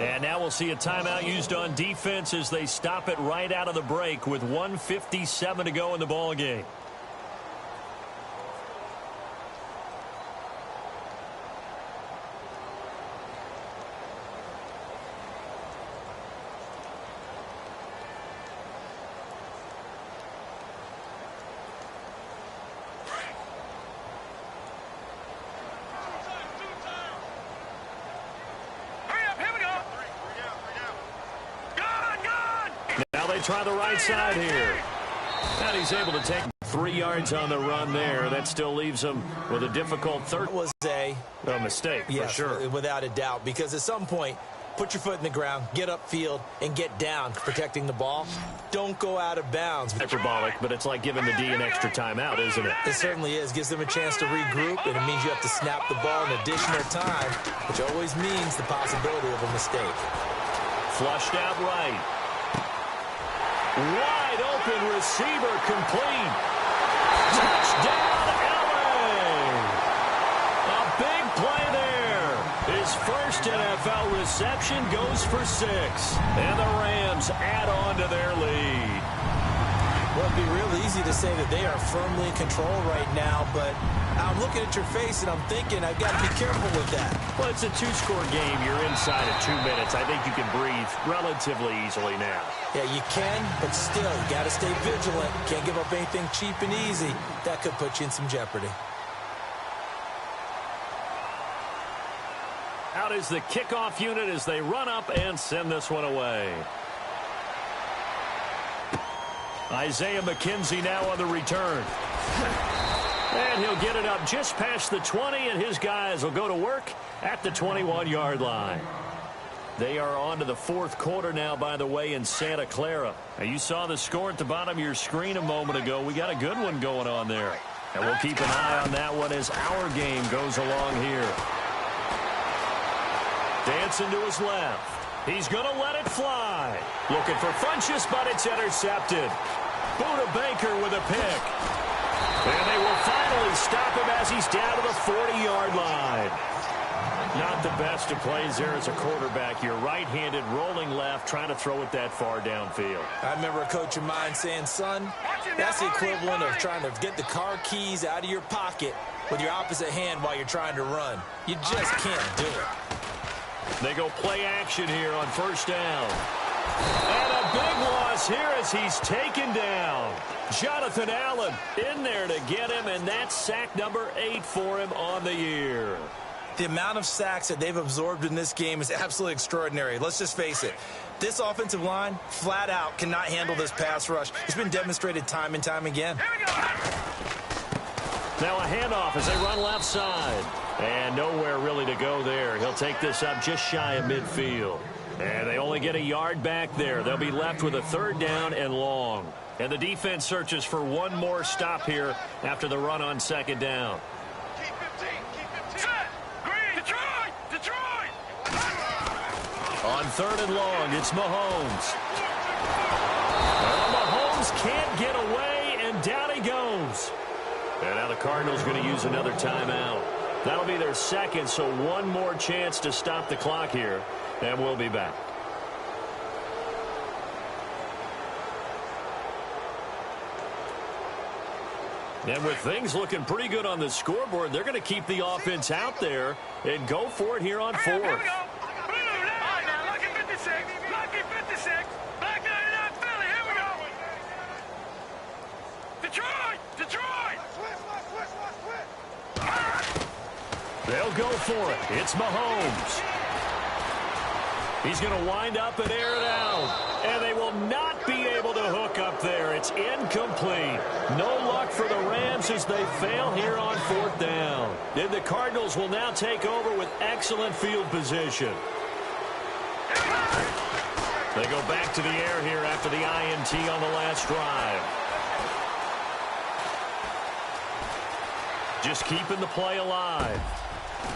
And now we'll see a timeout used on defense as they stop it right out of the break with 1:57 to go in the ball game. Try the right side here. And he's able to take 3 yards on the run there. That still leaves him with a difficult third. That was a mistake, yes, for sure. Without a doubt, because at some point, put your foot in the ground, get upfield, and get down protecting the ball. Don't go out of bounds. Hyperbolic, but it's like giving the D an extra timeout, isn't it? It certainly is. Gives them a chance to regroup, and it means you have to snap the ball in additional time, which always means the possibility of a mistake. Flushed out right. Wide open receiver complete. Touchdown, LA. A big play there. His first NFL reception goes for 6. And the Rams add on to their lead. Well, it'd be real easy to say that they are firmly in control right now, but I'm looking at your face and I'm thinking I've got to be careful with that. Well, it's a 2-score game. You're inside of 2 minutes. I think you can breathe relatively easily now. Yeah, you can, but still, you got to stay vigilant. Can't give up anything cheap and easy. That could put you in some jeopardy. Out is the kickoff unit as they run up and send this one away. Isaiah McKenzie now on the return. And he'll get it up just past the 20, and his guys will go to work at the 21-yard line. They are on to the 4th quarter now, by the way, in Santa Clara. Now, you saw the score at the bottom of your screen a moment ago. We got a good one going on there. And we'll keep an eye on that one as our game goes along here. Dancing to his left. He's going to let it fly. Looking for Funchess, but it's intercepted. Buda Baker with a pick. And they will finally stop him as he's down to the 40-yard line. Not the best of plays there as a quarterback. You're right-handed, rolling left, trying to throw it that far downfield. I remember a coach of mine saying, son, that's the equivalent of trying to get the car keys out of your pocket with your opposite hand while you're trying to run. You just can't do it. They go play action here on 1st down. And a big loss here as he's taken down. Jonathan Allen in there to get him, and that's sack number 8 for him on the year. The amount of sacks that they've absorbed in this game is absolutely extraordinary. Let's just face it. This offensive line, flat out, cannot handle this pass rush. It's been demonstrated time and time again. Now a handoff as they run left side. And nowhere really to go there. He'll take this up just shy of midfield. And they only get a yard back there. They'll be left with a 3rd down and long. And the defense searches for one more stop here after the run on 2nd down. Keep 15. Set. Green. Detroit. On 3rd and long, it's Mahomes. Well, Mahomes can't get away, and down he goes. And now the Cardinals going to use another timeout. That'll be their 2nd, so one more chance to stop the clock here, and we'll be back. And with things looking pretty good on the scoreboard, they're going to keep the offense out there and go for it here on 4th. Here we go. Lucky 56. Black 99 Philly. Here we go. Detroit. They'll go for it. It's Mahomes. He's going to wind up and air it out. And they will not be able to hook up there. It's incomplete. No luck for the Rams as they fail here on 4th down. And the Cardinals will now take over with excellent field position. They go back to the air here after the INT on the last drive. Just keeping the play alive.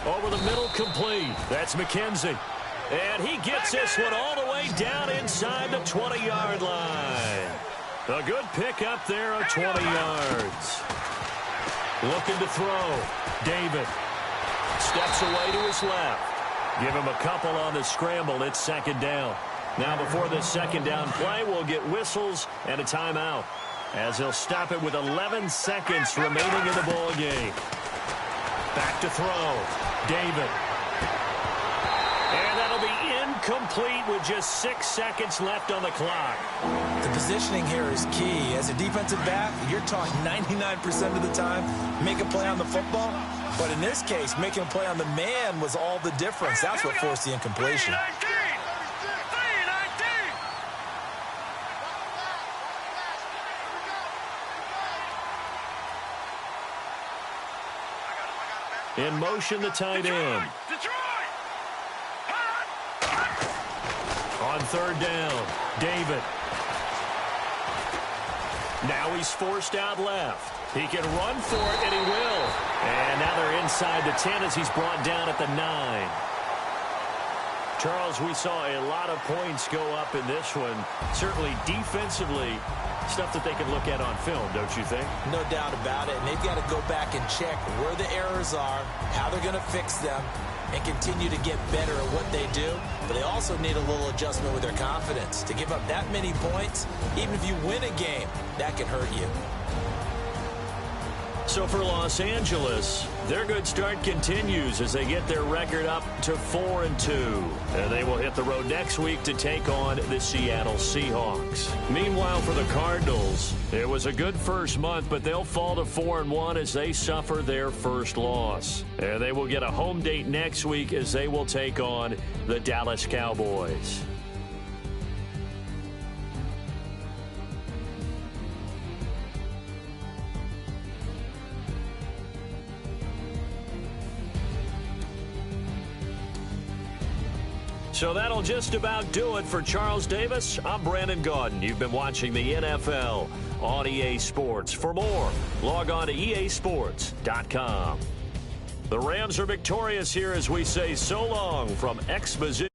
Over the middle, complete. That's McKenzie. And he gets this one all the way down inside the 20-yard line. A good pick up there of 20 yards. Looking to throw. David steps away to his left. Give him a couple on the scramble. It's second down. Now before this second down play, we'll get whistles and a timeout, as he'll stop it with 11 seconds remaining in the ball game. Back to throw. David. And that'll be incomplete with just 6 seconds left on the clock. The positioning here is key. As a defensive back, you're taught 99% of the time, make a play on the football. But in this case, making a play on the man was all the difference. That's what forced the incompletion. In motion, the tight end. On third down, David. Now he's forced out left. He can run for it, and he will. And now they're inside the 10 as he's brought down at the 9. Charles, we saw a lot of points go up in this one. Certainly defensively, stuff that they can look at on film, don't you think? No doubt about it. And they've got to go back and check where the errors are, how they're going to fix them, and continue to get better at what they do. But they also need a little adjustment with their confidence. To give up that many points, even if you win a game, that can hurt you. So for Los Angeles, their good start continues as they get their record up to 4-2. And they will hit the road next week to take on the Seattle Seahawks. Meanwhile, for the Cardinals, it was a good first month, but they'll fall to 4-1 as they suffer their first loss. And they will get a home date next week as they will take on the Dallas Cowboys. So that'll just about do it for Charles Davis. I'm Brandon Gaudin. You've been watching the NFL on EA Sports. For more, log on to easports.com. The Rams are victorious here as we say so long from Exposition.